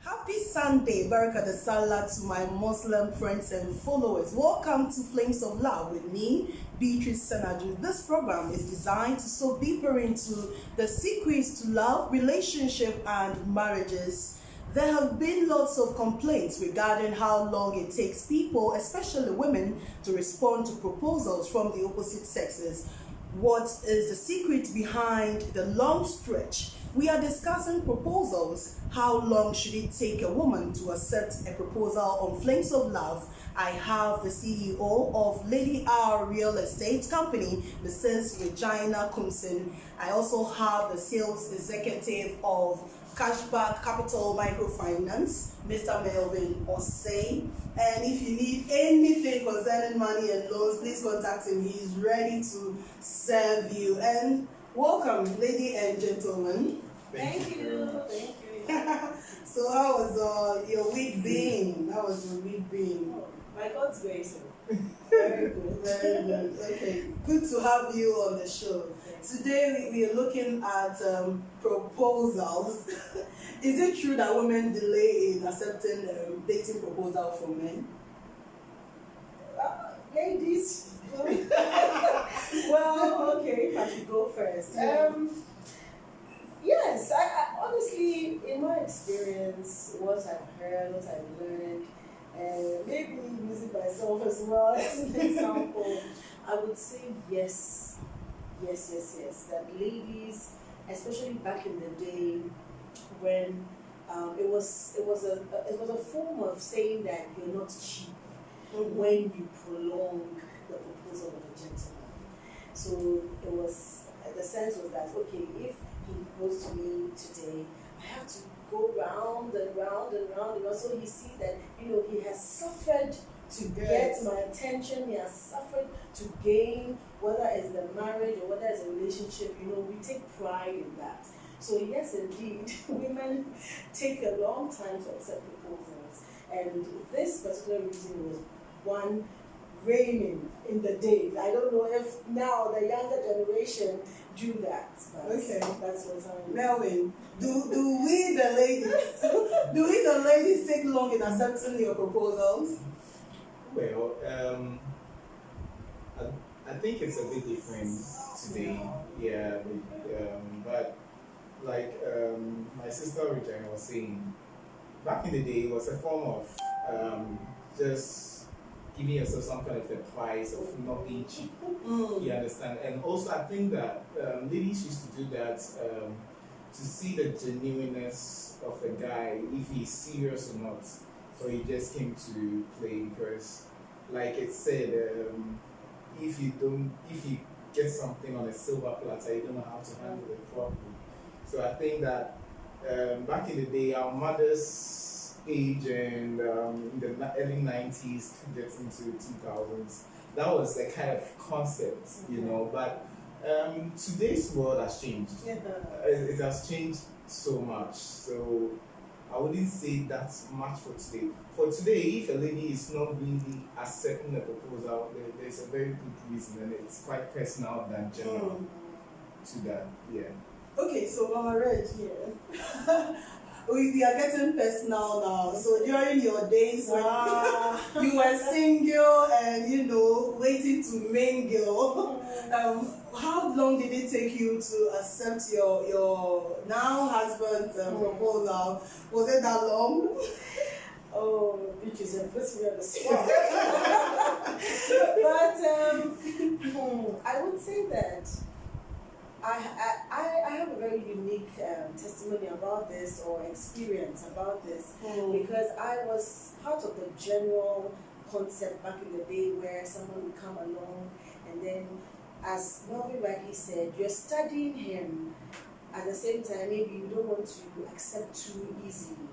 Happy Sunday, Baraka de Salah to my Muslim friends and followers. Welcome to Flames of Love with me, Beatrice Senaju. This program is designed to soak deeper into the secrets to love, relationship, and marriages. There have been lots of complaints regarding how long it takes people, especially women, to respond to proposals from the opposite sexes. What is the secret behind the long stretch? We are discussing proposals. How long should it take a woman to accept a proposal on Flames of Love? I have the CEO of Lady R Real Estate Company, Mrs. Regina Kumsin. I also have the sales executive of Cashback Capital Microfinance, Mr. Melvin Osei. And if you need anything concerning money and loans, please contact him. He is ready to serve you. And welcome, ladies and gentlemen. Thank you. Thank you. So how was your week been? How was your week been? My God's grace. Very good. Very good. Okay. Good to have you on the show. Today we are looking at proposals. Is it true that women delay in accepting dating proposal from men? Ladies. Well, okay, if I should go first. Yes, I honestly, in my experience, what I've heard, what I've learned, and maybe using myself as well as an example, I would say yes. That ladies, especially back in the day, when it was a form of saying that you're not cheap when you prolong the proposal of a gentleman. So it was, the sense was that, okay, if he proposed to me today, I have to go round and round and round, and also he sees that, he has suffered to get my attention, he has suffered to gain, whether it's the marriage or whether it's a relationship, we take pride in that. So yes, indeed, women take a long time to accept proposals, and this particular reason was one reigning in the days. I don't know if now the younger generation do that, but okay, that's what's happening. Melvin, do we the ladies take long in accepting your proposals? Well, I think it's a bit different today. Yeah, but like my sister Regina was saying, back in the day, it was a form of just giving yourself some kind of a price of not being cheap. You understand? And also, I think that ladies used to do that to see the genuineness of a guy, if he's serious or not, or he just came to play. Because, like it said, if you get something on a silver platter, you don't know how to handle it properly. So I think that back in the day, our mothers' age and in the early 90s, gets into 2000s, that was a kind of concept, But today's world has changed. It has changed so much. So I wouldn't say that's much for today. For today, if a lady is not really accepting a proposal, there's a very good reason, and it's quite personal than general to that. Yeah. Okay, so Mama Reg here. We are getting personal now. So during your days when you were single and waiting to mingle, how long did it take you to accept your now husband's proposal? Was it that long? Oh, bitches, it puts me on the spot. But I would say that I have a very unique testimony about this, or experience about this, because I was part of the general concept back in the day where someone would come along, and then, as Melvin rightly said, you're studying him. At the same time, maybe you don't want to accept too easily.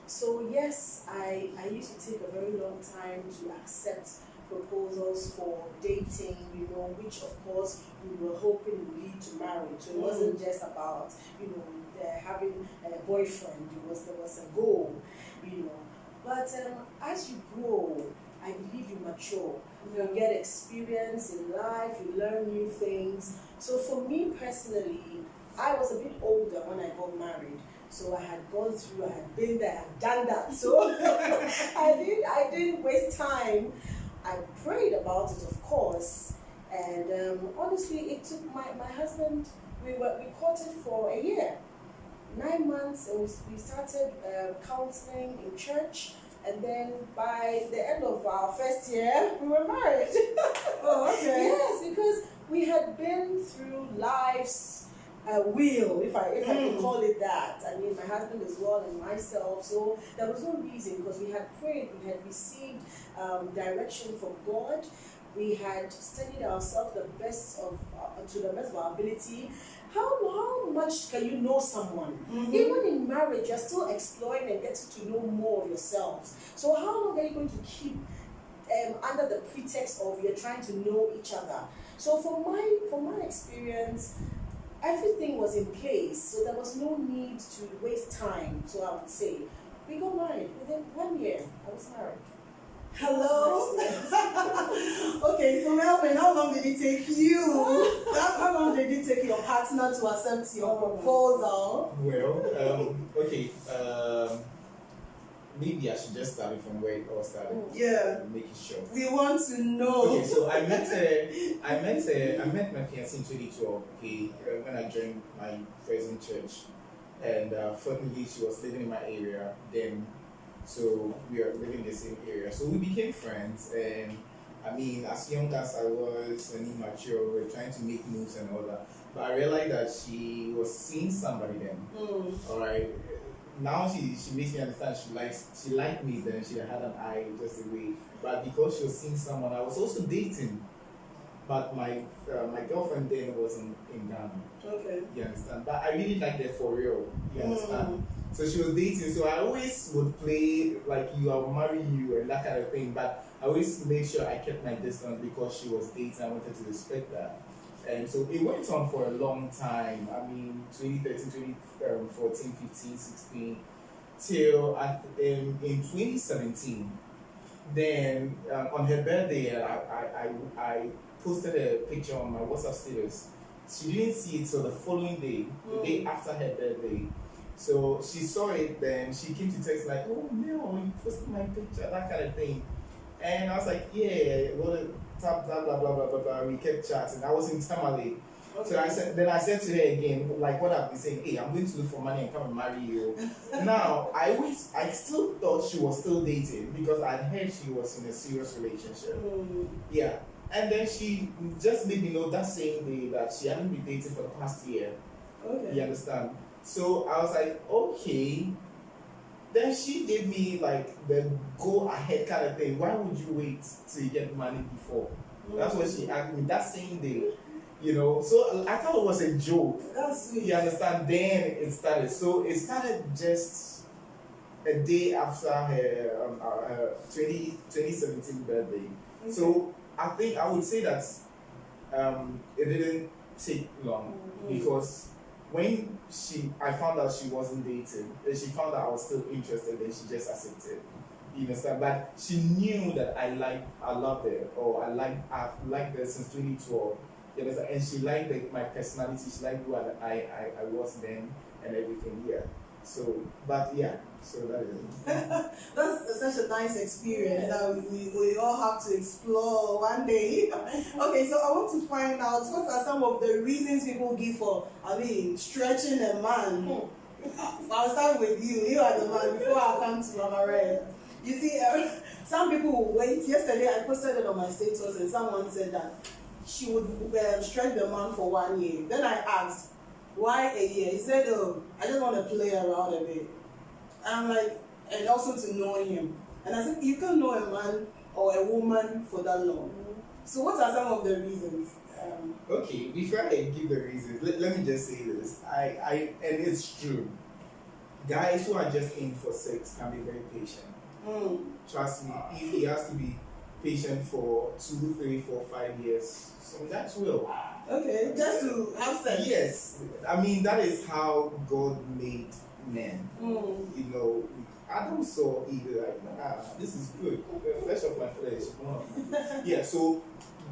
So yes, I used to take a very long time to accept proposals for dating, which of course we were hoping would lead to marriage. So it wasn't just about, having a boyfriend. There was a goal, But as you grow, I believe you mature. You get experience in life, you learn new things. So for me personally, I was a bit older when I got married. So I had gone through, I had been there, I had done that. So I didn't waste time. I prayed about it, of course. And honestly, it took my husband, we courted for a year. 9 months, and we started counseling in church. And then by the end of our first year, we were married. Oh, okay. Yes, because we had been through life's wheel, if I can call it that. I mean, my husband as well and myself. So there was no reason, because we had prayed, we had received direction from God. We had studied ourselves to the best of our ability. How much can you know someone? Even in marriage, you're still exploring and getting to know more of yourselves. So how long are you going to keep under the pretext of you're trying to know each other? So from my experience, everything was in place, so there was no need to waste time. So I would say we got married within 1 year. I was married. Hello. Okay, so Melvin, how long did it take you? How long did it take your partner to accept your proposal? Well, okay. Maybe I should just start it from where it all started. Yeah. Make it short. We want to know. Okay, so I met my fiancée in 2012. Okay, when I joined my present church, and fortunately she was living in my area then. So we are living in the same area. So we became friends, and I mean, as young as I was and immature, we were trying to make moves and all that. But I realized that she was seeing somebody then. All right. Now she makes me understand she liked me then. She had an eye just the way. But because she was seeing someone, I was also dating. But my girlfriend then wasn't in Ghana. Okay. You understand? But I really liked her for real. You understand? So she was dating, so I always would play like I'll marry you and that kind of thing. But I always made sure I kept my distance because she was dating. I wanted to respect that. And so it went on for a long time. I mean, 2013, 2014, 15, 16, till in 2017. Then on her birthday, I posted a picture on my WhatsApp status. She didn't see it till the following day, the day after her birthday. So she saw it, then she came to text like, "Oh no, you posted my picture," that kind of thing. And I was like, "Yeah, well, blah blah blah blah blah blah." We kept chatting. I was in Tamale. Okay. So I said to her again, like what I've been saying, "Hey, I'm going to look for money and come and marry you." Now I still thought she was still dating because I heard she was in a serious relationship. Yeah. And then she just made me know that same day that she hadn't been dating for the past year. Okay. You understand? So I was like, okay. Then she gave me like the go ahead kind of thing. Why would you wait till you get money before? That's what she asked me that same day. You know, so I thought it was a joke. That's sweet. You understand? Then it started. So it started just a day after her 2017 birthday. Okay. So I think I would say that it didn't take long because when I found out she wasn't dating, then she found out I was still interested, then she just accepted. You understand? But she knew that I loved her, or I've liked her since 2012. You understand? And she liked my personality, she liked who I was then and everything, yeah. So, but yeah, so that is it. That's such a nice experience that we all have to explore one day. Okay, so I want to find out what are some of the reasons people give for, stretching a man. I'll start with you. You are the man before I come to Mama Red. You see, some people will wait. Yesterday I posted it on my status and someone said that she would stretch the man for 1 year. Then I asked, why a year? He said, "Oh, I just want to play around a bit." And I'm like, and also to know him. And I said, you can't know a man or a woman for that long. So what are some of the reasons? Okay, before I give the reasons, let me just say this. And it's true. Guys who are just in for sex can be very patient. Trust me, if he has to be patient for 2, 3, 4, 5 years, so that's will. Okay, just to have sex. Yes, I mean that is how God made men. Mm. You know, Adam saw either like, this is good. Flesh of my flesh. Yeah, so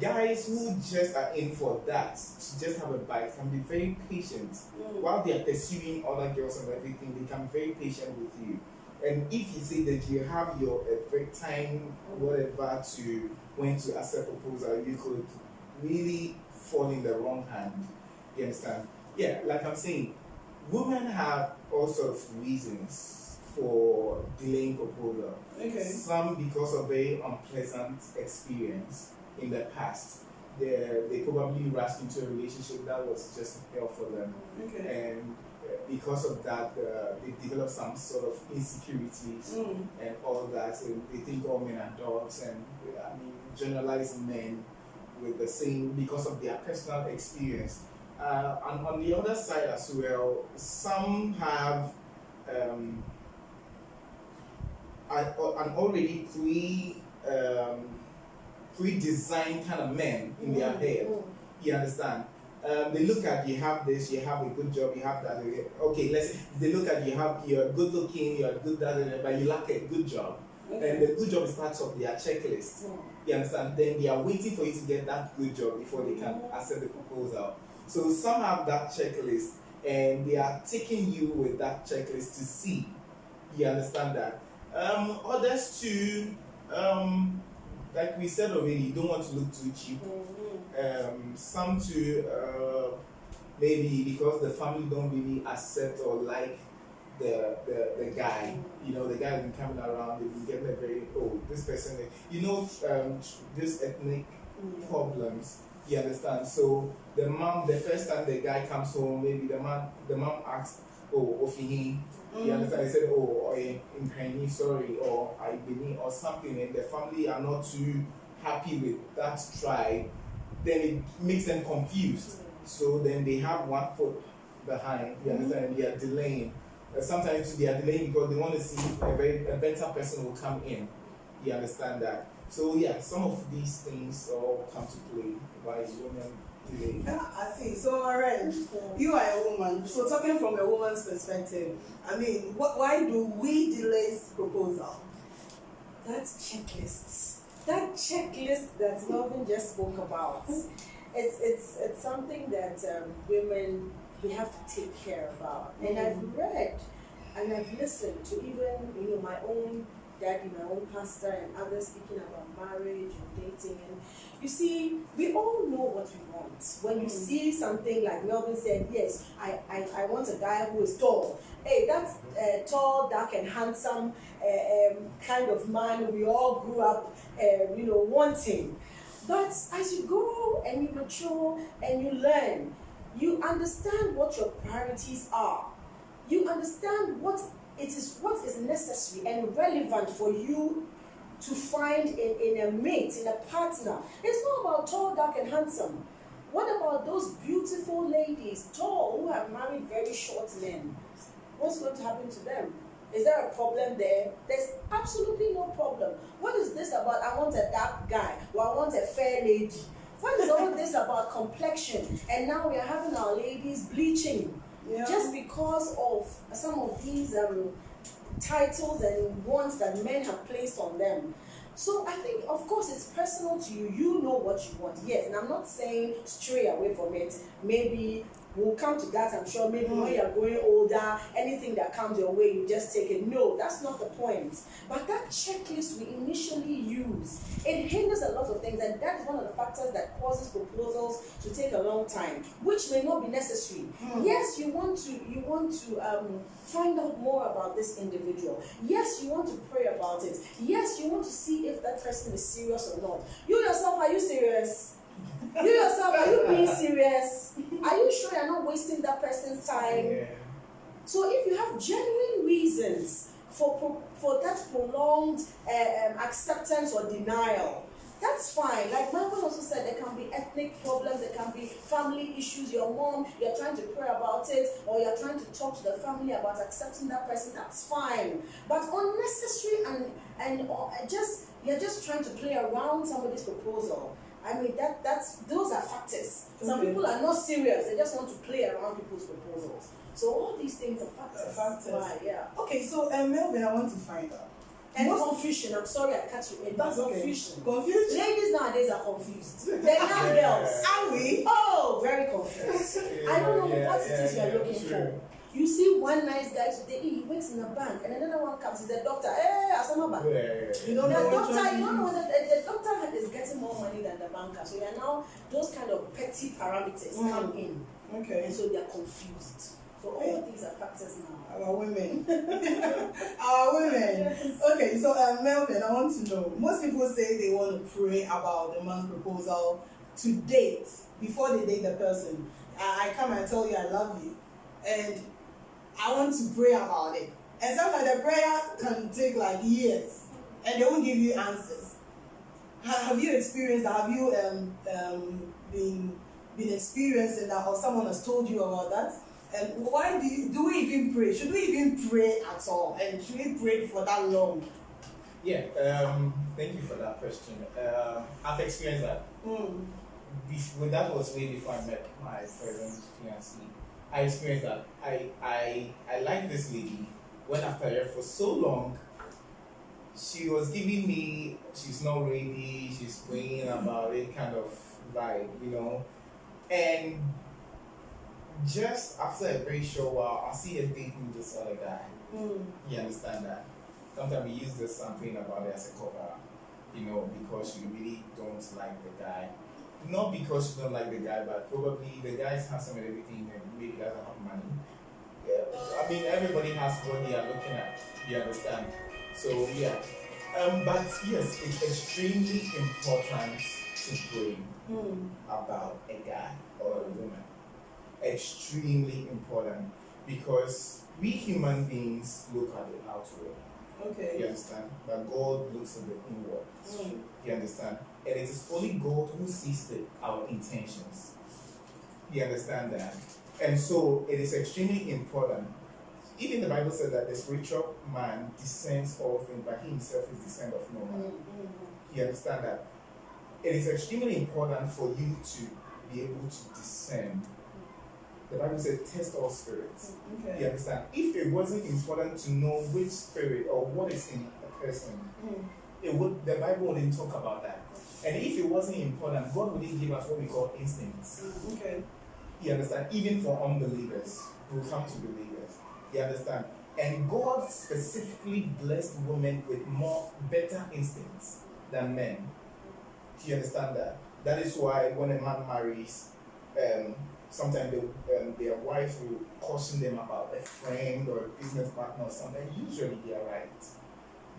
guys who just are in for that, to just have a bite, can be very patient. While they are pursuing other girls and everything, they can be very patient with you. And if you say that you have your perfect time, whatever, to when to accept proposal, you could really fall in the wrong hand. You understand? Yeah, like I'm saying, women have all sorts of reasons for delaying proposal. Okay. Some because of very unpleasant experience in the past. They probably rushed into a relationship that was just hell for them. Okay. And because of that, they develop some sort of insecurities and all that. And they think all men are dogs, and generalize men with the same because of their personal experience. And on the other side as well, some have an already pre-designed kind of men in their head. You understand? They look at, you have this, you have a good job, you have that. Okay, they look at, you're good looking, you're good that, but you lack a good job. Okay. And the good job is part of their checklist. You understand? Then they are waiting for you to get that good job before they can accept the proposal. So some have that checklist, and they are taking you with that checklist to see. You understand that? Others too, like we said already, you don't want to look too cheap. Some too, maybe because the family don't really accept or like the guy. You know, the guy has been coming around, they've been getting a very, this person, this ethnic problems. You understand? So the mom, the first time the guy comes home, maybe the mom asks, Ofihi. You understand? They said, in Chinese, sorry, or I believe, or something, and the family are not too happy with that tribe, then it makes them confused. So then they have one foot behind, you understand? They are delaying. Sometimes they are delaying because they want to see if a better person will come in. You understand that? So yeah, some of these things all come to play by women delay. Yeah, I see. So, alright, you are a woman. So, talking from a woman's perspective, why do we delay proposal? That's checklists. That checklist that Melvin just spoke about. It's something that women, we have to take care about. And I've read and I've listened to even my own daddy, my own pastor, and others speaking about marriage and dating. And you see, we all know what we want. When you see something like Melvin said, yes, I want a guy who is tall. Hey, that's tall, dark, and handsome kind of man we all grew up, wanting. But as you grow and you mature and you learn, you understand what your priorities are. You understand what is necessary and relevant for you to find in a mate, in a partner. It's not about tall, dark, and handsome. What about those beautiful ladies, tall, who have married very short men? What's going to happen to them? Is there a problem there? There's absolutely no problem. What is this about? I want a dark guy, or I want a fair lady. What is all this about complexion? And now we are having our ladies bleaching. Yeah. Just because of some of these titles and wants that men have placed on them. So I think, of course, it's personal to you. You know what you want. Yes, and I'm not saying stray away from it. Maybe we'll come to that, I'm sure. Maybe when you're growing older, anything that comes your way, you just take it. No, that's not the point. But that checklist we initially use, it hinders a lot of things, and that is one of the factors that causes proposals to take a long time, which may not be necessary. Yes, you want to find out more about this individual. Yes, you want to pray about it. Yes, you want to see if that person is serious or not. You yourself, are you serious? You yourself, are you being serious? Are you sure you're not wasting that person's time? Yeah. So if you have genuine reasons for that prolonged acceptance or denial, that's fine. Like Malcolm also said, there can be ethnic problems, there can be family issues. Your mom, you're trying to pray about it, or you're trying to talk to the family about accepting that person. That's fine. But unnecessary and you're just trying to play around somebody's proposal. I mean, those are factors. Some Okay. people are not serious; they just want to play around people's proposals. So all these things are factors. Factors. Why, yeah. Okay, so Melvin, I want to find out. And Most- confusion. I'm sorry I cut you in. That's okay. Confusion. Confusion. Ladies nowadays are confused. They're young girls. Are we? Oh, very confused. I don't know what it is you're looking true. for. You see one nice guy today, he works in a bank, and another one comes, he's a doctor. Hey, Asamaba. Yeah. You don't The know what doctor, you're you don't know doing. whether the doctor is getting more money than the banker. So you're now, those kind of petty parameters come in, Okay. and so they're confused. So all these are factors now. Our women. Our women. Okay, so Melvin, I want to know. Most people say they want to pray about the man's proposal to date before they date the person. I come and tell you I love you, and I want to pray about it. And sometimes the prayer can take like years, and they won't give you answers. Have you experienced that? Have you been experiencing that, or someone has told you about that? And why do we even pray? Should we even pray at all? And should we pray for that long? Yeah, thank you for that question. I've experienced that. Before, that was way before I met my present fiancée. I experienced that. I liked this lady. Went after her for so long. She was giving me, she's not ready, she's praying about it kind of vibe, you know. And just after a very short while, I see her dating this other guy. You understand that? Sometimes we use this something about it as a cover, you know, because you really don't like the guy. Not because you don't like the guy, but probably the guy's handsome and everything and maybe doesn't have money. Yeah. I mean, everybody has what they are looking at, you understand? So, yeah. But yes, it's extremely important to pray about a guy or a woman. Extremely important, because we human beings look at the outward. Okay. You understand? But God looks at the inward. You understand? And it is only God who sees our intentions. You understand that? And so it is extremely important. Even the Bible said that the spiritual man discerns all things, but he himself is discerned of no man. You understand that? It is extremely important for you to be able to discern. The Bible said, test all spirits. Okay. You understand? If it wasn't important to know which spirit or what is in a person, the Bible wouldn't talk about that. And if it wasn't important, God wouldn't give us what we call instincts. Okay. You understand? Even for unbelievers who come to believers. You understand? And God specifically blessed women with better instincts than men. Do you understand that? That is why when a man marries, sometimes their wife will caution them about a friend or a business partner or something. Usually they are right.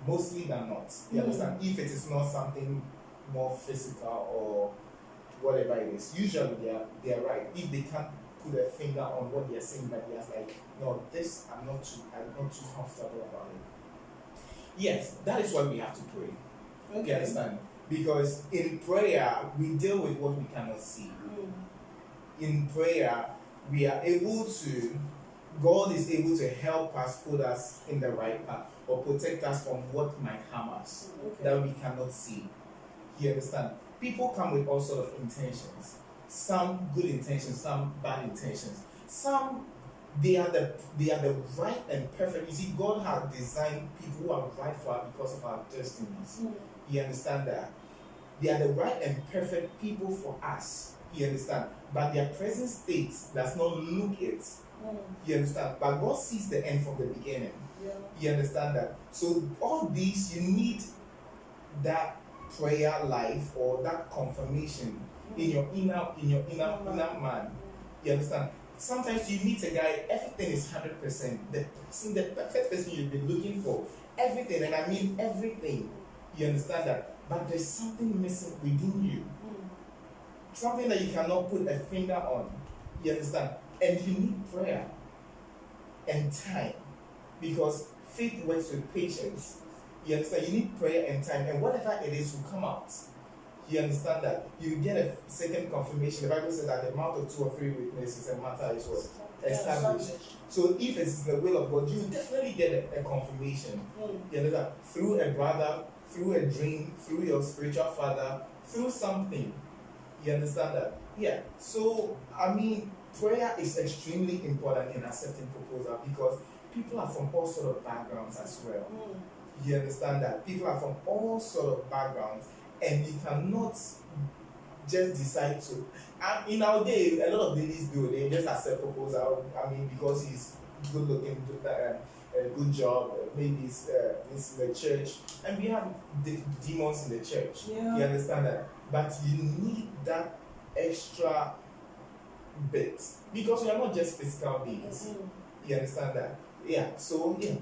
Mostly they're not. You understand? If it is not something more physical or whatever it is, usually they are right. If they can't put a finger on what they're saying, but they're like, no, this I'm not too comfortable about it. Yes, that is why we have to pray. Okay. You understand? Because in prayer we deal with what we cannot see. In prayer, we are able to, God is able to help us, put us in the right path, or protect us from what might harm us that we cannot see. You understand? People come with all sorts of intentions. Some good intentions, some bad intentions. Some they are the right and perfect. You see, God has designed people who are right for us because of our destinies. You understand that? They are the right and perfect people for us. You understand? But their present state does not look it. You understand? But God sees the end from the beginning. Yeah. You understand that? So all these, you need that prayer life or that confirmation in your inner man. You understand? Sometimes you meet a guy, everything is 100%. The perfect person you've been looking for, everything, and I mean everything. You understand that? But there's something missing within you. Something that you cannot put a finger on. You understand? And you need prayer and time. Because faith works with patience. You understand? You need prayer and time. And whatever it is will come out. You understand that? You get a second confirmation. The Bible says that the mouth of 2 or 3 witnesses, a matter is what? Established. So if it is the will of God, you definitely get a confirmation. You understand? Through a brother, through a dream, through your spiritual father, through something. You understand that? Yeah. So I mean, prayer is extremely important in accepting proposal because people are from all sort of backgrounds as well. You understand that? People are from all sort of backgrounds, and you cannot just decide to. And in our day, a lot of ladies do. They just accept proposal. I mean, because he's good looking, a good job, maybe it's in the church, and we have demons in the church. Yeah. You understand that? But you need that extra bit because we are not just physical beings. You understand that? Yeah. So yeah,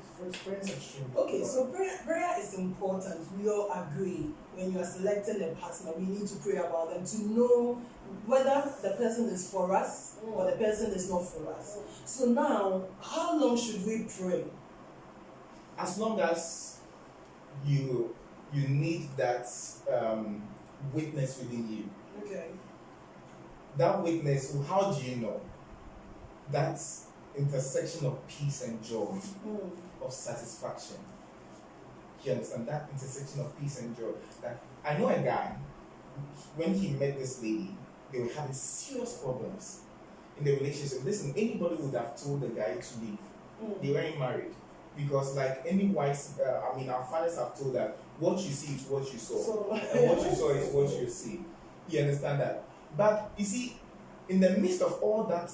prayer is extremely Okay, important. so prayer is important. We all agree. When you are selecting a partner, we need to pray about them to know whether the person is for us or the person is not for us. So now, how long should we pray? As long as you need that witness within you. Okay. That witness, how do you know? That intersection of peace and joy, of satisfaction. You understand? That intersection of peace and joy. That I know a guy, when he met this lady, they were having serious problems in the relationship. Listen, anybody would have told the guy to leave. They weren't married. Because like any wise, our fathers have told that what you see is what you saw. And what you saw is what you see. You understand that? But you see, in the midst of all that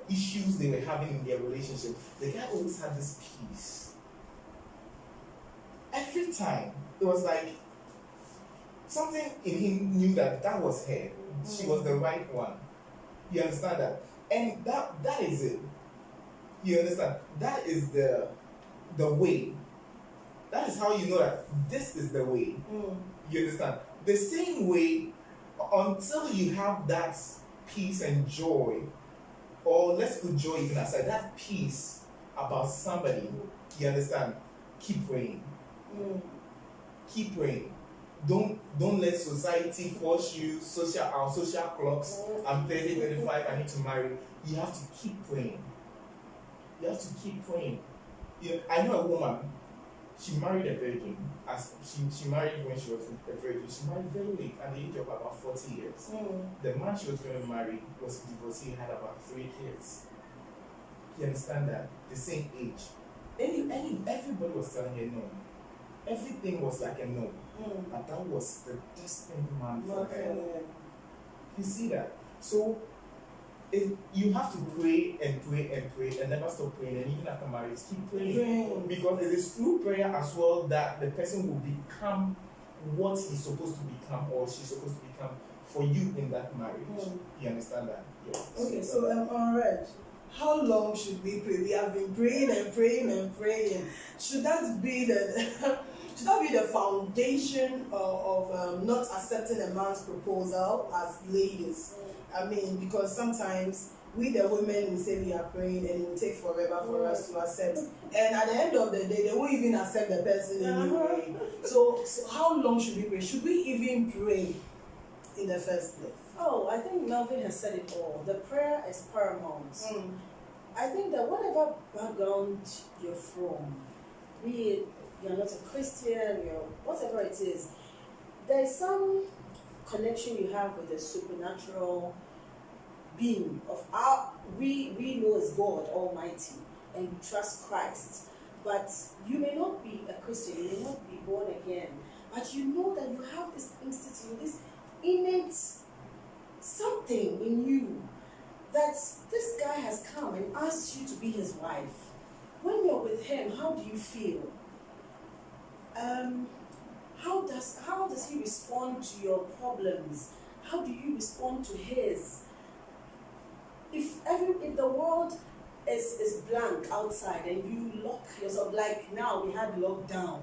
issues they were having in their relationship, the guy always had this peace. Every time, it was like something in him knew that was her. She was the right one. You understand that? And that is it. You understand? That is the way. That is how you know that this is the way. You understand? The same way until you have that peace and joy, or let's put joy even aside, that peace about somebody, you understand? Keep praying. Keep praying. Don't let society force you, our social clocks. I'm 30, 35, I need to marry. You have to keep praying. You have to keep praying. I know a woman, she married a virgin. She married when she was a virgin. She married very late, at the age of about 40 years. The man she was going to marry was divorced. He had about 3 kids. You understand that? The same age. Everybody was telling her no. Everything was like a no. But that was the destined man for her. You see that? So you have to pray and pray and pray and never stop praying, and even after marriage, keep praying. Because it is through prayer as well that the person will become what he's supposed to become or she's supposed to become for you in that marriage. You understand that? Yes. Okay, so Reg, how long should we pray? We have been praying and praying and praying. Should that be the foundation of not accepting a man's proposal as ladies? I mean, because sometimes we the women will say we are praying and it will take forever for us to accept. And at the end of the day, they won't even accept the person anyway. So how long should we pray? Should we even pray in the first place? Oh, I think Melvin has said it all. The prayer is paramount. I think that whatever background you're from, be it you're not a Christian, you're whatever it is, there is some connection you have with the supernatural being of our we know as God Almighty, and you trust Christ. But you may not be a Christian, you may not be born again, but you know that you have this instinct, this innate something in you that this guy has come and asked you to be his wife. When you're with him, how do you feel? How does he respond to your problems? How do you respond to his? If the world is blank outside and you lock yourself, like now we had lockdown,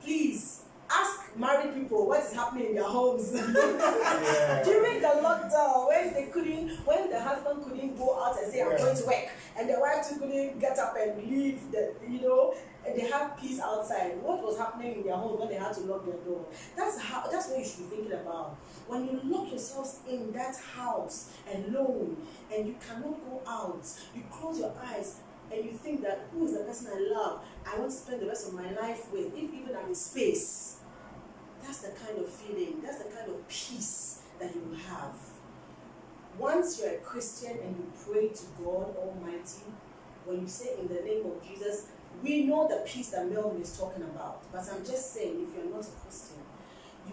please ask married people what is happening in their homes. During the lockdown, when the husband couldn't go out and say I'm going to work, and the wife too couldn't get up and leave, and they have peace outside. What was happening in their home when they had to lock their door? That's what you should be thinking about. When you lock yourselves in that house alone and you cannot go out, you close your eyes and you think that who is the person I love? I want to spend the rest of my life with, if even I'm in space. that's the kind of feeling, that's the kind of peace that you have. Once you're a Christian and you pray to God Almighty, when you say in the name of Jesus, we know the peace that Melvin is talking about. But I'm just saying, if you're not a Christian,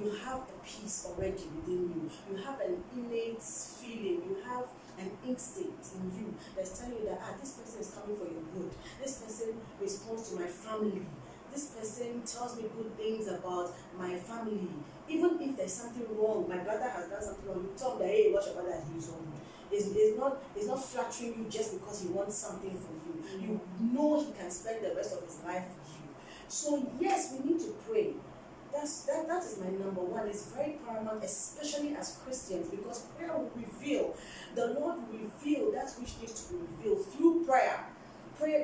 you have a peace already within you. You have an innate feeling. You have an instinct in you that's telling you that this person is coming for your good. This person responds to my family. This person tells me good things about my family. Even if there's something wrong, my brother has done something wrong, you tell him that, hey, what your brother is doing wrong. It's not flattering you just because he wants something from you. You know he can spend the rest of his life with you. So yes, we need to pray. That is my number one. It's very paramount, especially as Christians, because prayer will reveal. The Lord will reveal that which needs to be revealed through prayer.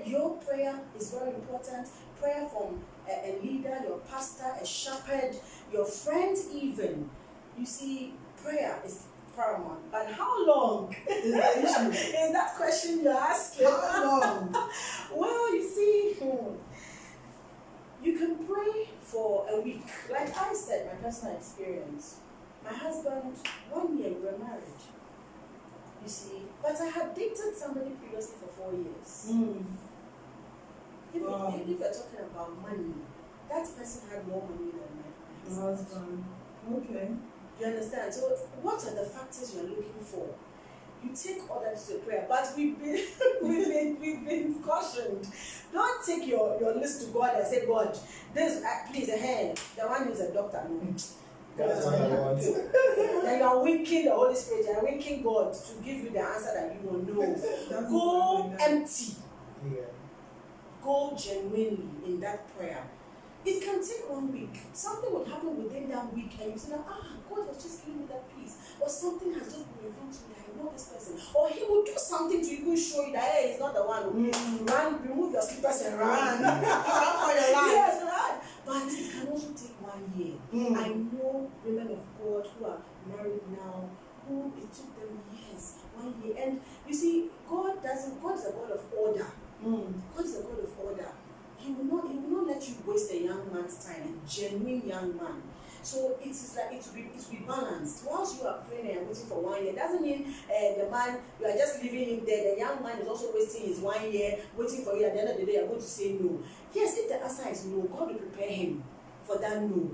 Your prayer is very important. Prayer from a leader, your pastor, a shepherd, your friends even. You see, prayer is paramount. But how long is the issue? Is that question you're asking? How long? Well, you see, you can pray for a week. Like I said, my personal experience. My husband, 1 year we were married. You see, but I had dated somebody previously for 4 years. If you're talking about money, that person had more money than my husband. Okay. You understand? So what are the factors you're looking for? You take others to prayer, but we've been cautioned. Don't take your list to God and say, God, this please the one who's a doctor. No. That's what I want. Then you are winking the Holy Spirit, you are winking God to give you the answer that you will know. Go empty. Yeah. Go genuinely in that prayer. It can take 1 week. Something will happen within that week, and you say, God has just given me that peace. Or something has just been revealed to me. I know this person. Or he will do something to even show you that, hey, he's not the one. Run, remove your slippers and run. Run for your life. Yes, run. But it can also take 1 year. I know women of God who are married now, who it took them years, 1 year. And you see, God is a God of order. God is a God of order. He will not let you waste a young man's time, a genuine young man. So it is like it will be balanced. Whilst you are praying and waiting for 1 year, doesn't mean the man, you are just leaving him there. The young man is also wasting his 1 year waiting for you. At the end of the day, you are going to say no. Yes, if the answer is no, God will prepare him for that no.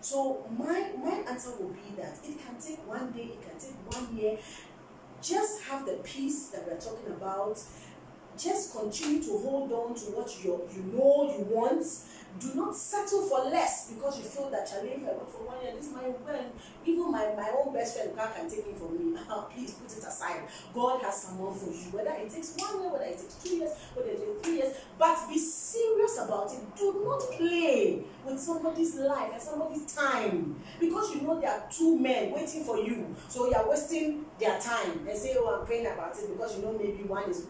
So my answer will be that it can take 1 day, it can take 1 year. Just have the peace that we're talking about. Just continue to hold on to what you know you want. Do not settle for less because you feel that if I work for 1 year, this might win. Even my own best friend can take it from me. Please put it aside. God has someone for you. Whether it takes 1 year, whether it takes 2 years, whether it takes 3 years, but be serious about it. Do not play with somebody's life and somebody's time because you know there are two men waiting for you. So you are wasting their time and say, "Oh, I'm praying about it," because you know maybe one is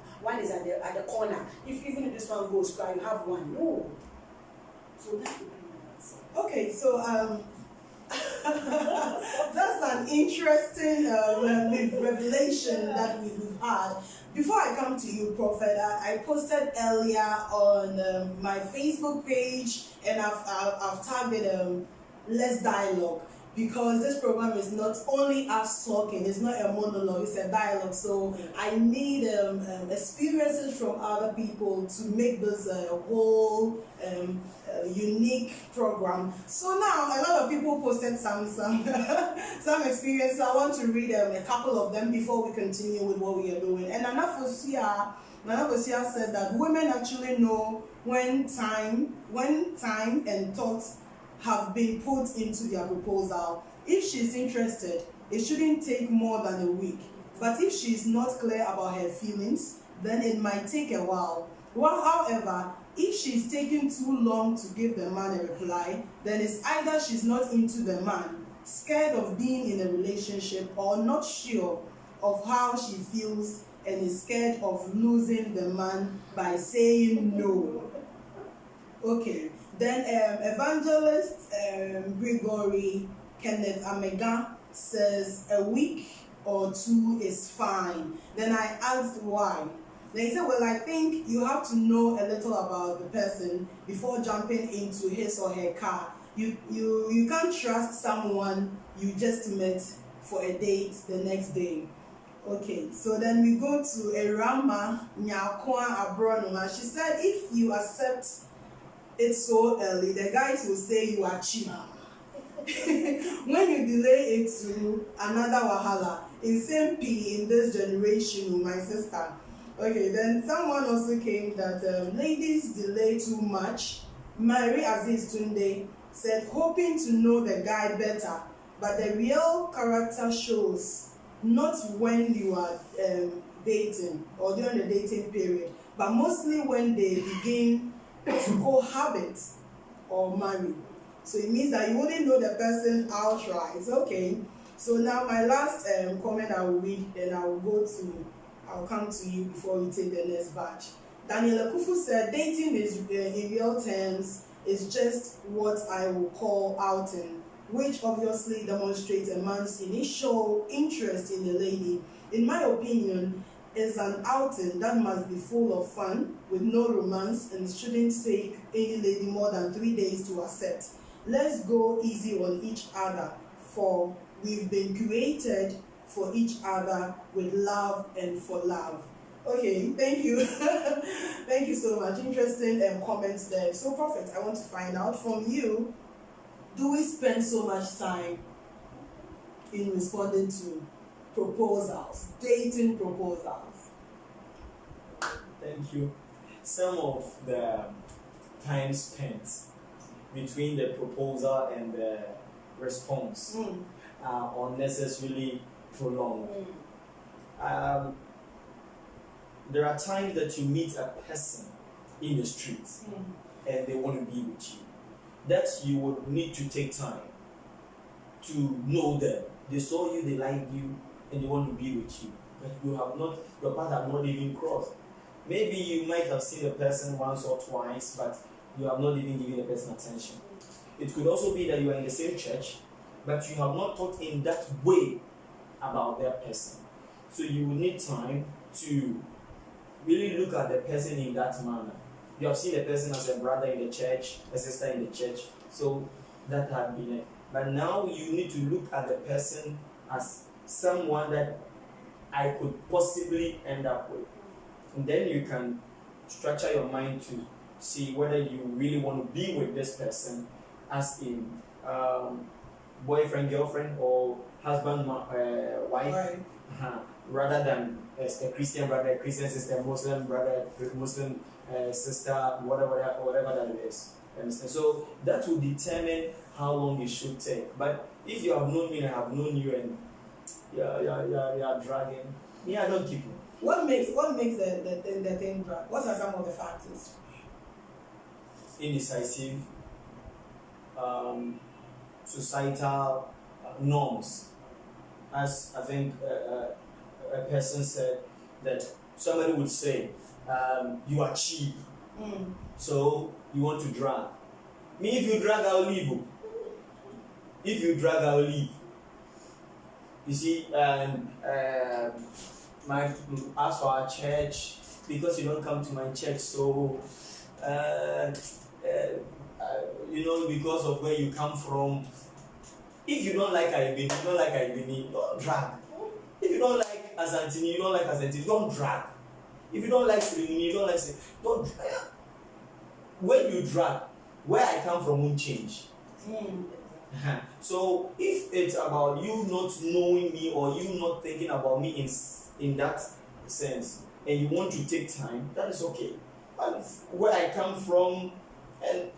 at the corner. If this one goes cry, you have one. No. So that would be my answer. Okay, so that's an interesting revelation that we've had. Before I come to you, Prophet, I posted earlier on my Facebook page, and I've tagged it Let's Dialogue, because this program is not only us talking, it's not a monologue, it's a dialogue. So I need experiences from other people to make this a whole unique program. So now a lot of people posted some experiences. I want to read a couple of them before we continue with what we are doing. And Nana Fosia said that women actually know when time and thoughts have been put into their proposal. If she's interested, it shouldn't take more than a week. But if she's not clear about her feelings, then it might take a while. However, if she's taking too long to give the man a reply, then it's either she's not into the man, scared of being in a relationship, or not sure of how she feels and is scared of losing the man by saying no. Okay. Then evangelist Gregory Kenneth Amega says a week or two is fine. Then I asked why. Then he said, well, I think you have to know a little about the person before jumping into his or her car You can't trust someone you just met for a date the next day. Okay, so then we go to Erama Nyakwa Abronoma. She said if you accept it so early, the guys will say you are cheap. When you delay it to another wahala, insane P in this generation, my sister. Okay, then someone also came that ladies delay too much. Mary Aziz Tunde said, hoping to know the guy better, but the real character shows not when you are dating or during the dating period, but mostly when they begin to cohabit or marry. So it means that you wouldn't know the person outright. Okay. So now my last comment I will read, then I'll come to you before we take the next batch. Daniel Akufu said, dating is in real terms is just what I will call outing, which obviously demonstrates a man's initial interest in the lady. In my opinion, is an outing that must be full of fun with no romance and shouldn't take any lady more than 3 days to accept. Let's go easy on each other, for we've been created for each other with love and for love. Okay, thank you. Thank you so much. Interesting comments there. So, Prophet, I want to find out from you, do we spend so much time in responding to proposals, dating proposals? Thank you. Some of the time spent between the proposal and the response are unnecessarily prolonged. There are times that you meet a person in the street and they want to be with you. That you would need to take time to know them. They saw you, they like you, and they want to be with you. But your path have not even crossed. Maybe you might have seen the person once or twice, but you have not even given the person attention. It could also be that you are in the same church, but you have not thought in that way about that person. So you will need time to really look at the person in that manner. You have seen the person as a brother in the church, a sister in the church, so that had been it. But now you need to look at the person as someone that I could possibly end up with. And then you can structure your mind to see whether you really want to be with this person as in boyfriend, girlfriend, or husband, wife, Right. rather than a Christian brother, a Christian sister, Muslim brother, Muslim sister, whatever that it is. Understand? So that will determine how long it should take. But if you have known me and I have known you and you're dragging, I don't keep you. What makes the thing drag? What are some of the factors? Indecisive, societal norms. As I think a person said, that somebody would say, you are cheap, so you want to drag. Me, if you drag, I'll leave. If you drag, I'll leave. You see, as for our church, because you don't come to my church, so because of where you come from. If you don't like Aibini, don't drag. If you don't like Asantini, you don't like Asantini, don't drag. If you don't like Sirini, you don't like Sirini, don't drag. When you drag, where I come from won't change. So if it's about you not knowing me or you not thinking about me in that sense, and you want to take time, that is okay. But where I come from, and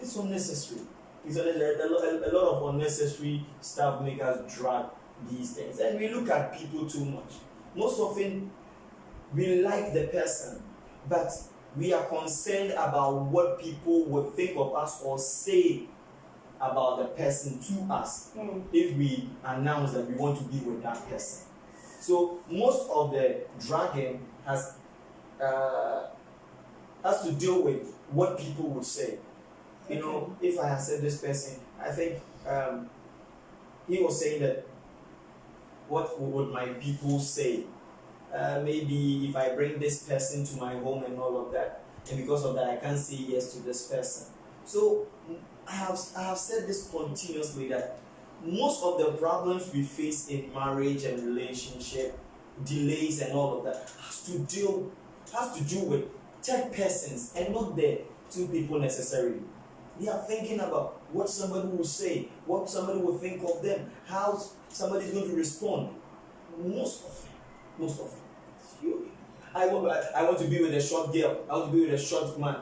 it's unnecessary. It's a lot of unnecessary stuff make us drag these things. And we look at people too much. Most often, we like the person, but we are concerned about what people will think of us or say about the person to us if we announce that we want to be with that person. So most of the dragging has to deal with what people would say. You know, if I had said this person, I think he was saying that what would my people say? Maybe if I bring this person to my home and all of that, and because of that I can't say yes to this person. So I have said this continuously, that most of the problems we face in marriage and relationship, delays and all of that, has to do with third persons and not the two people necessarily. They are thinking about what somebody will say, what somebody will think of them, how somebody is going to respond. Most of it. I want to be with a short girl. I want to be with a short man.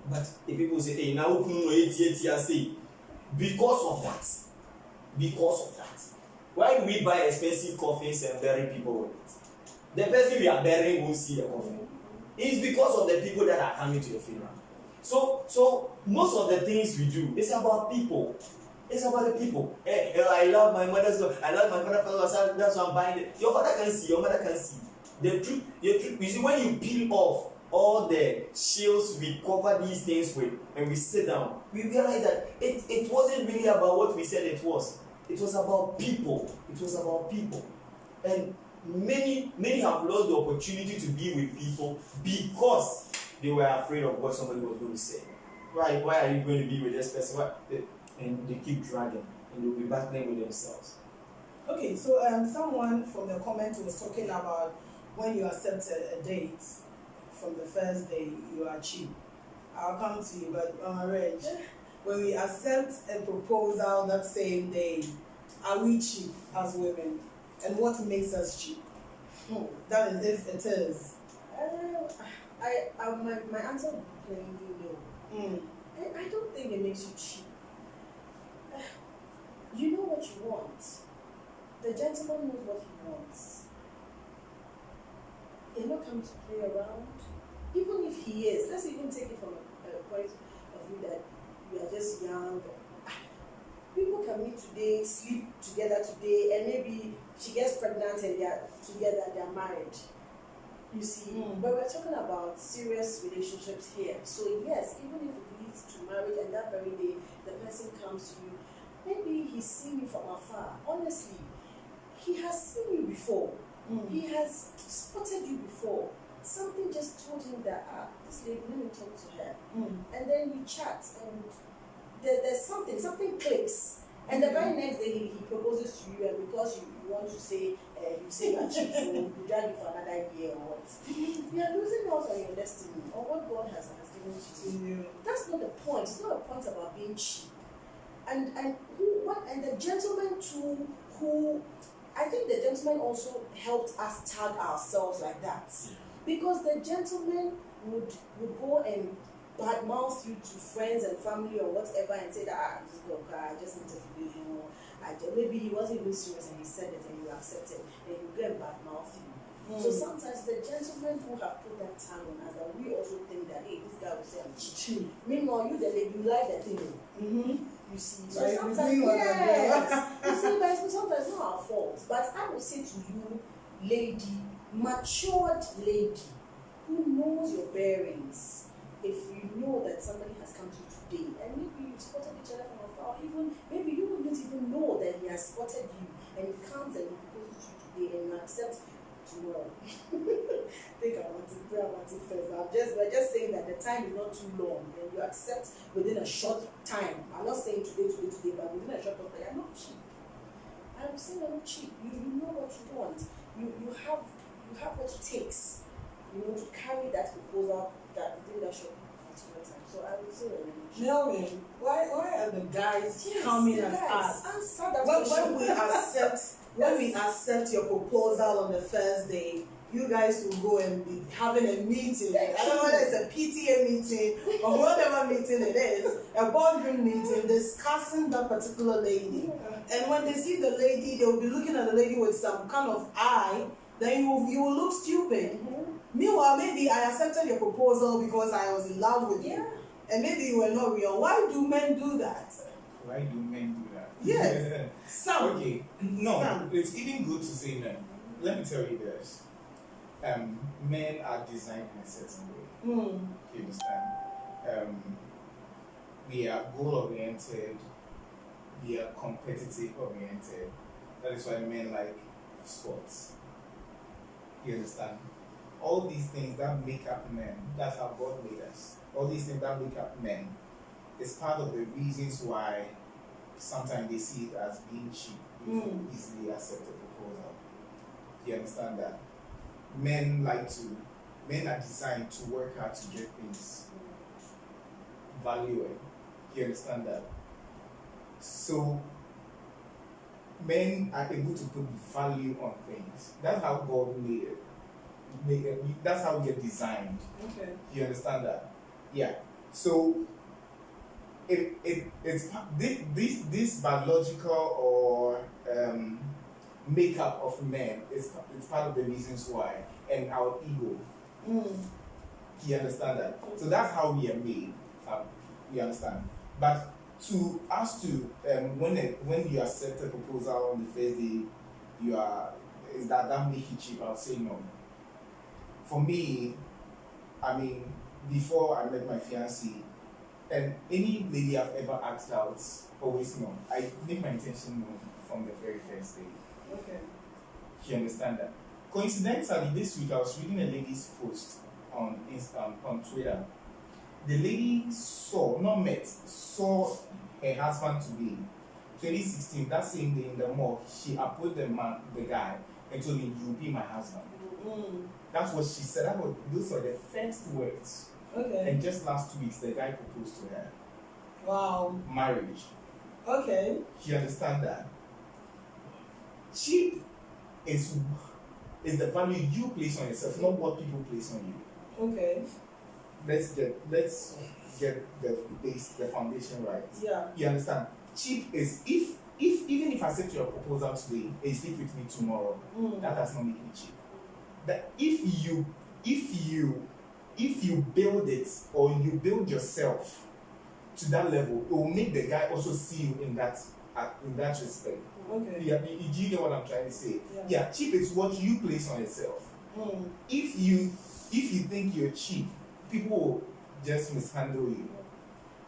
But if people say, hey, now say, because of that, why do we buy expensive coffins and bury people with it? The person we are burying won't see the coffin. It's because of the people that are coming to the funeral. So most of the things we do, it's about people. It's about the people. I love my mother, so I love my father, that's why I'm buying it. Your father can see, your mother can see. The truth, you see, when you peel off all the shields we cover these things with and we sit down, we realize that it wasn't really about what we said it was. It was about people. It was about people. And many have lost the opportunity to be with people because they were afraid of what somebody was going to say. Right? Why are you going to be with this person? And they keep dragging and they'll be battling with themselves. Okay, so someone from the comment was talking about when you accept a date from the first day, you are cheap. I'll come to you, but Reg, when we accept a proposal that same day, are we cheap as women? And what makes us cheap? That is if it is. My answer would be plainly no. I don't think it makes you cheap. You know what you want. The gentleman knows what he wants. He's not come to play around. Even if he is, let's even take it from a point of view that we are just young. People can meet today, sleep together today, and maybe she gets pregnant and they are together, they are married. You see, but we're talking about serious relationships here. So yes, even if it leads to marriage and that very day the person comes to you, maybe he's seen you from afar. Honestly, he has seen you before. He has spotted you before. Something just told him that this lady, let me talk to her. And then you chat and there's something clicks. And the very next day he proposes to you, and because you want to say, you say you are cheap, so you drag it for another year or what. You are losing out on your destiny or what God has given to you. That's not the point. It's not a point about being cheap. And the gentleman too, who I think the gentleman also helped us tag ourselves like that. Because the gentleman would go and badmouth you to friends and family or whatever and say that this girl, I just need to feel you. Maybe he wasn't even serious and he said it and you accepted, and you go and badmouth you. So sometimes the gentlemen who have put that tag on us, and we also think that, hey, this guy will say I'm cheap. Meanwhile, you the lady, you like the thing. You see, so sometimes, yes, you see, but sometimes it's not our fault. But I would say to you, lady, matured lady, who knows your bearings, if you know that somebody has come to you today, and maybe you've spotted each other from afar, or even maybe you wouldn't even know that he has spotted you, and he comes and he proposes to you today, and you accept tomorrow. Think about it, pray about it first. We're just saying that the time is not too long, and you accept within a short time. I'm not saying today, but within a short time, you're not cheap. I'm saying you're not cheap. You know what you want. You have what it takes, to carry that proposal that within that short particular time. So I would say Melvin, why are the guys coming at us? Answer that question. When we accept your proposal on the first day, you guys will go and be having a meeting. I don't know whether it's a PTA meeting or whatever meeting it is, a boardroom meeting, discussing that particular lady. And when they see the lady, they will be looking at the lady with some kind of eye. Then you will look stupid. Meanwhile, maybe I accepted your proposal because I was in love with you. And maybe you were not real. Why do men do that? Why do men do that? Yes. Some. Okay. No, it's even good to say men. Let me tell you this. Men are designed in a certain way. You understand? We are goal-oriented. We are competitive-oriented. That is why men like sports. You understand? All these things that make up men, that's how God made us. All these things that make up men is part of the reasons why sometimes they see it as being cheap if you easily accept a proposal. You understand that? Men are designed to work hard to get things valued. You understand that? So men are able to put value on things. That's how God made it. That's how we get designed. Okay. You understand that? Yeah. So it's this biological or makeup of men is it's part of the reasons why, and our ego. You understand that? So that's how we are made. You understand? But to us to when you accept a proposal on the first day, is that make you cheap? I'll say no. For me, I mean, before I met my fiancée, and any lady I've ever asked out, always no. I make my intention known from the very first day. Okay. You understand that? Coincidentally, this week I was reading a lady's post on Twitter. The lady saw her husband to be 2016. That same day in the mall, she approached the guy, and told him, "You'll be my husband." That's what she said. Those were the first words. Okay. And just last 2 weeks, the guy proposed to her. Wow. Marriage. Okay. You understand that? Cheap is the value you place on yourself, not what people place on you. Okay. Let's get the foundation right. Yeah. You understand? Cheap is even if I accept your proposal today and sleep with me tomorrow, that does not make me cheap. That if you build it or you build yourself to that level, it will make the guy also see you in that respect. Okay. Yeah, do you get what I'm trying to say? Yeah. Cheap is what you place on yourself. If you think you're cheap, people will just mishandle you.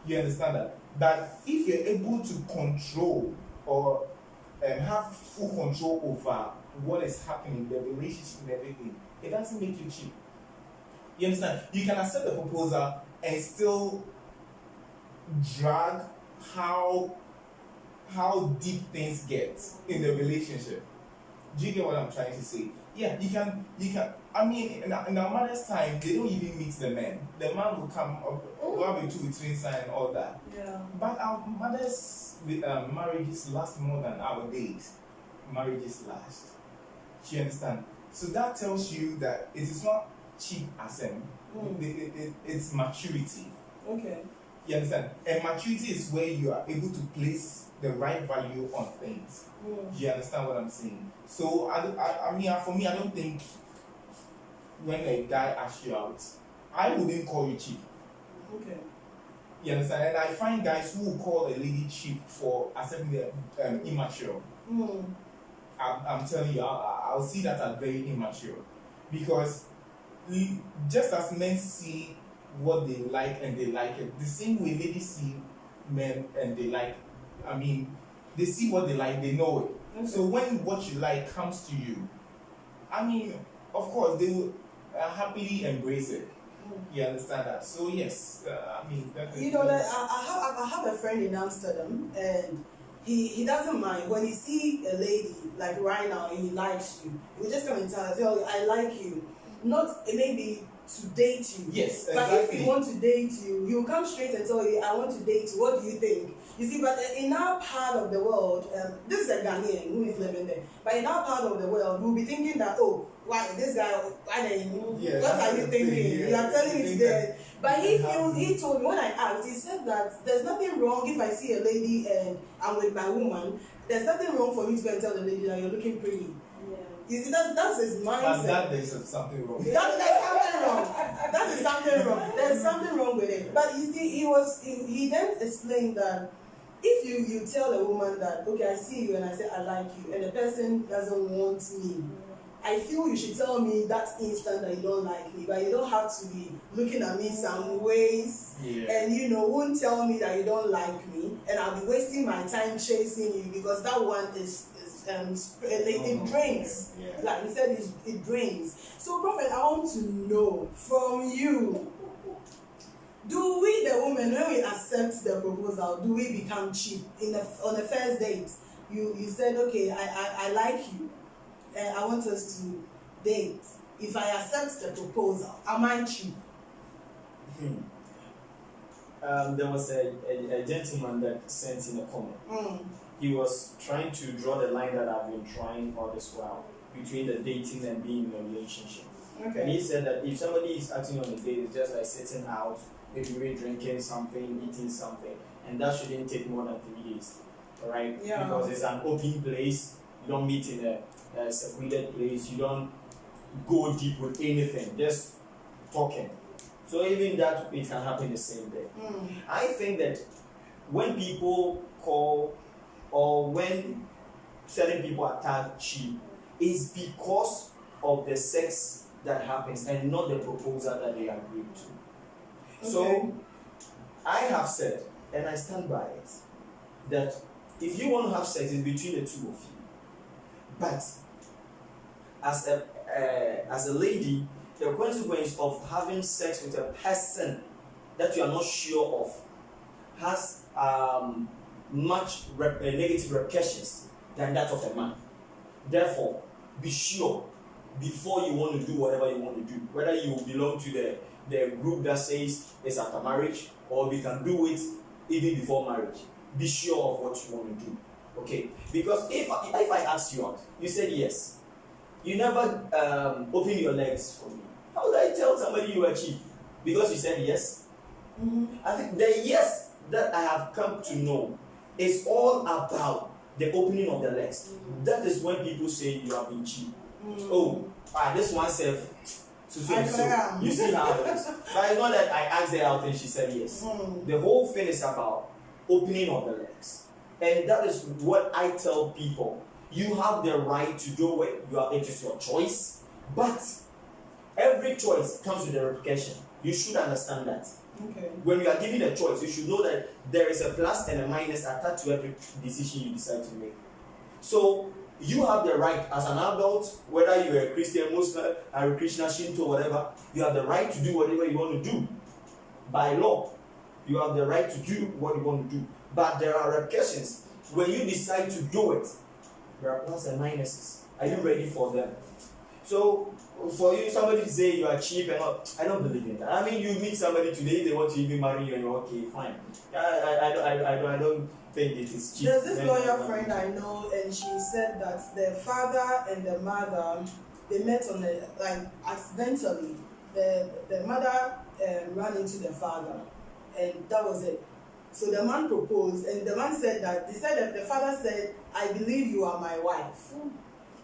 You understand that? But if you're able to control or have full control over what is happening, the relationship and everything, it doesn't make you cheap. You understand? You can accept the proposal and still drag how deep things get in the relationship. Do you get what I'm trying to say? Yeah, you can. I mean, in our mother's time, they don't even meet the men. The man will come up, will have a 2-3 sign and all that. Yeah. But our mothers' marriages last more than our days. Marriages last. Do you understand? So that tells you that it is not cheap as it's maturity. Okay. You understand? And maturity is where you are able to place the right value on things. You understand what I'm saying? So I mean, for me, I don't think when a guy asks you out, I wouldn't call you cheap. Okay. You understand? And I find guys who will call a lady cheap for accepting them immature. I'm telling you, I'll see that as very immature, because just as men see what they like and they like it, the same way ladies see men and they like. I mean, they see what they like, they know it. Okay. So when what you like comes to you, I mean, of course they will happily embrace it. You understand that? So yes, I mean. You know that I have a friend in Amsterdam, and he doesn't mind when he see a lady like right now and he likes you. He will just come and tell her, "Oh, I like you." Not maybe to date you. Yes, but exactly. if he want to date you, he will come straight and tell you, "I want to date you. What do you think?" You see, but in our part of the world, this is a Ghanaian who is living there. But in our part of the world, we'll be thinking that, "Oh, why this guy? Why then? What are you thinking? You are telling me today." But he told me when I asked, he said that there's nothing wrong if I see a lady and I'm with my woman. There's nothing wrong for me to go and tell the lady that you're looking pretty. You see, that's his mindset. But that there's something wrong. There's something wrong. That is something wrong. There's something wrong with it. But you see, he then explained that if you tell a woman that, okay, I see you and I say I like you, and the person doesn't want me, I feel you should tell me that instant that you don't like me, but you don't have to be looking at me some ways and won't tell me that you don't like me, and I'll be wasting my time chasing you, because that one it drains. Like he said, it drains. So Prophet, I want to know from you, do we the women moment when we accept the proposal, do we become cheap? On the first date, you said, okay, I like you, and I want us to date. If I accept the proposal, am I cheap? There was a gentleman that sent in a comment. He was trying to draw the line that I've been trying all this while between the dating and being in a relationship. Okay. And he said that if somebody is acting on a date, it's just like sitting out, maybe we're drinking something, eating something, and that shouldn't take more than 3 days, alright? Yeah. Because it's an open place, you don't meet in a secluded place, you don't go deep with anything, just talking. So even that, it can happen the same day. I think that when people call or when certain people are tagged cheap, it's because of the sex that happens and not the proposal that they agreed to. Okay. So I have said, and I stand by it, that if you want to have sex, it's between the two of you. But as a lady, the consequence of having sex with a person that you are not sure of has much negative repercussions than that of a man. Therefore, be sure before you want to do whatever you want to do, whether you belong to the group that says it's after marriage or we can do it even before marriage. Be sure of what you want to do. Okay? Because if I ask you out, you said yes. You never open your legs for me. How would I tell somebody you are cheap? Because you said yes? I think the yes that I have come to know is all about the opening of the legs. That is when people say you have been cheap. Oh, this one self. So. You see how it is. But it's not that I asked her out and she said yes. The whole thing is about opening of the legs. And that is what I tell people. You have the right to do it. It is your choice. But every choice comes with a repercussion. You should understand that. Okay. When you are given a choice, you should know that there is a plus and a minus attached to every decision you decide to make. So you have the right as an adult, whether you're a Christian, Muslim, a Krishna, Shinto, whatever, you have the right to do whatever you want to do. By law, you have the right to do what you want to do. But there are repercussions. When you decide to do it, there are plus and minuses. Are you ready for them? So, for you, somebody to say you are cheap and all, I don't believe in that. I mean, you meet somebody today, they want to even marry you, and you're okay, fine. I don't think it is cheap. There's this lawyer friend I know, and she said that the father and the mother, they met on accidentally. The mother ran into the father, and that was it. So the man proposed, and the man said that the father said, "I believe you are my wife."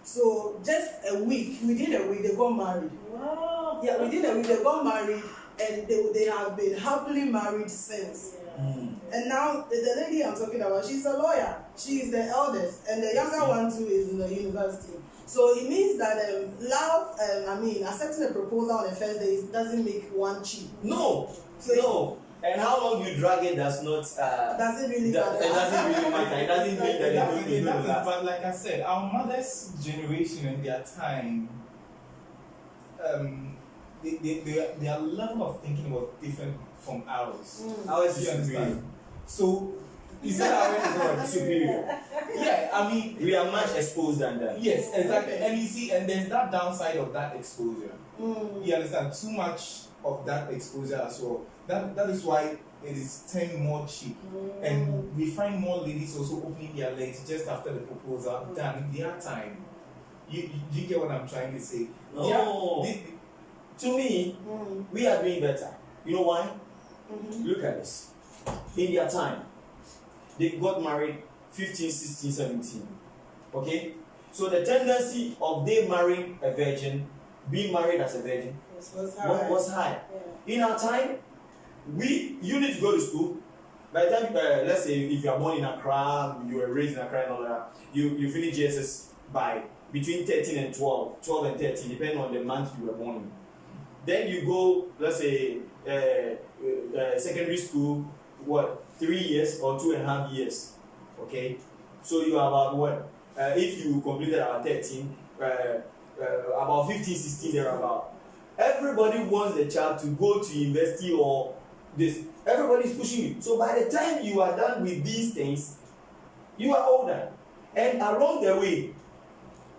So just within a week, they got married. Wow. Yeah, within a week they got married, and they have been happily married since. And now the lady I'm talking about, she's a lawyer. She is the eldest, and the younger one too is in the university. So it means that accepting a proposal on the first day doesn't make one cheap. No. And how long you drag it does not. Doesn't really matter. It doesn't really matter. It doesn't mean that it will last. But like I said, our mother's generation and their time, their level of thinking was different from ours. Ours Do you is understand? superior. So, is that our is Superior. Yeah, I mean, We are much exposed than that. yes, exactly. And you see, and there's that downside of that exposure. You understand? Too much of that exposure as well. That is why it is turned more cheap. And we find more ladies also opening their legs just after the proposal than in their time. You get what I'm trying to say? No. Yeah, To me, we are doing better. You know why? Look at this. In their time, they got married 15, 16, 17. Okay? So the tendency of they marrying a virgin, being married as a virgin, was high. Yeah. In our time, you need to go to school. By the time, let's say, if you are born in Accra, you were raised in Accra and all that, you finish GSS by between 13 and 12, 12 and 13, depending on the month you were born in. Then you go, let's say, secondary school, 3 years or 2.5 years. Okay? So you are about if you completed about 13, about 15, 16 thereabout. Everybody wants the child to go to university or this. Everybody is pushing you. So by the time you are done with these things, you are older. And along the way,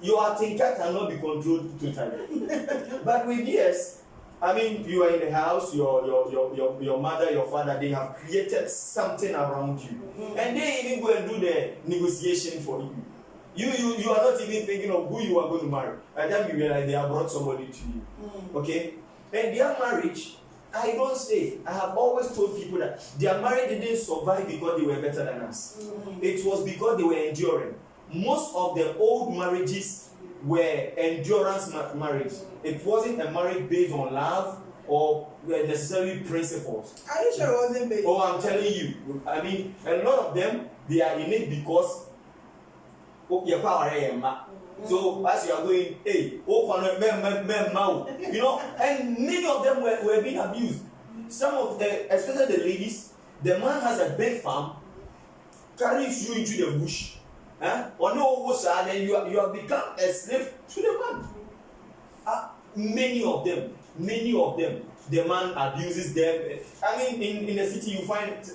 your thinker cannot be controlled totally. But with years, I mean, you are in the house, your mother, your father, they have created something around you. And they even go and do the negotiation for you. You are not even thinking of who you are going to marry. By the time you realize they have brought somebody to you. Okay? And their marriage, I don't say, I have always told people that their marriage didn't survive because they were better than us. It was because they were enduring. Most of the old marriages were endurance marriage. It wasn't a marriage based on love or necessarily principles. Are you sure it wasn't based? Oh, I'm telling you. I mean, a lot of them, they are in it because your power so as you are going, hey, you know, and many of them were being abused. Some of the, especially the ladies, the man has a big farm, carries you into the bush. Or no, then you have become a slave to the man. Many of them, the man abuses them. I mean, in the city you find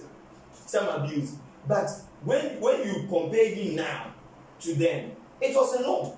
some abuse. But when you compare him now to them, it was a norm.